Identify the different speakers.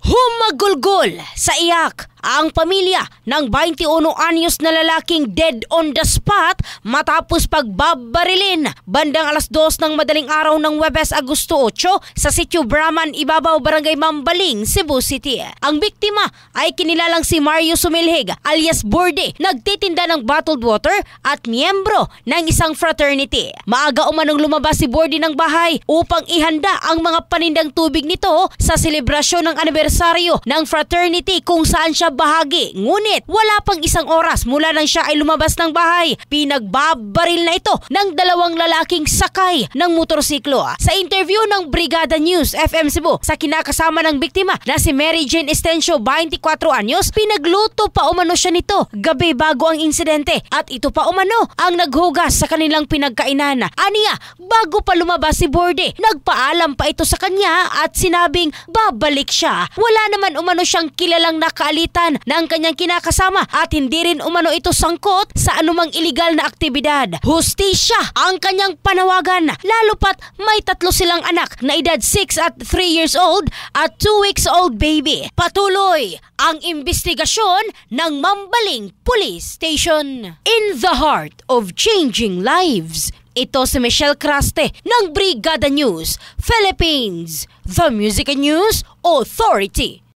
Speaker 1: Humagulgol sa iyak ang pamilya ng 21 anyos na lalaking dead on the spot matapos pagbabarilin bandang alas 2 ng madaling araw ng Huwebes, Agosto 8 sa Sitio Braman, Ibabaw, Barangay Mambaling, Cebu City. Ang biktima ay kinilalang si Mario Sumilhig alias Borde, nagtitinda ng bottled water at miyembro ng isang fraternity. Maaga umanong lumabas si Borde ng bahay upang ihanda ang mga panindang tubig nito sa selebrasyon ng anibersaryo ng fraternity kung saan siya bahagi. Ngunit wala pang isang oras mula nang siya ay lumabas ng bahay, pinagbabaril na ito ng dalawang lalaking sakay ng motorsiklo. Sa interview ng Brigada News FM Cebu sa kinakasama ng biktima na si Mary Jane Estencio, 24 anyos, pinagluto pa umano siya nito gabi bago ang insidente at ito pa umano ang naghugas sa kanilang pinagkainan. Aniya, bago pa lumabas si Borde, nagpaalam pa ito sa kanya at sinabing babalik siya. Wala naman umano siyang kilalang nakaalitan ng kanyang kinakasama at hindi rin umano ito sangkot sa anumang iligal na aktibidad. Hustisya ang kanyang panawagan, lalo pat may 3 silang anak na edad 6 at 3 years old at 2 weeks old baby. Patuloy ang investigasyon ng Mambaling Police Station. In the heart of changing lives, ito si Michelle Craste ng Brigada News Philippines, the Music and News Authority.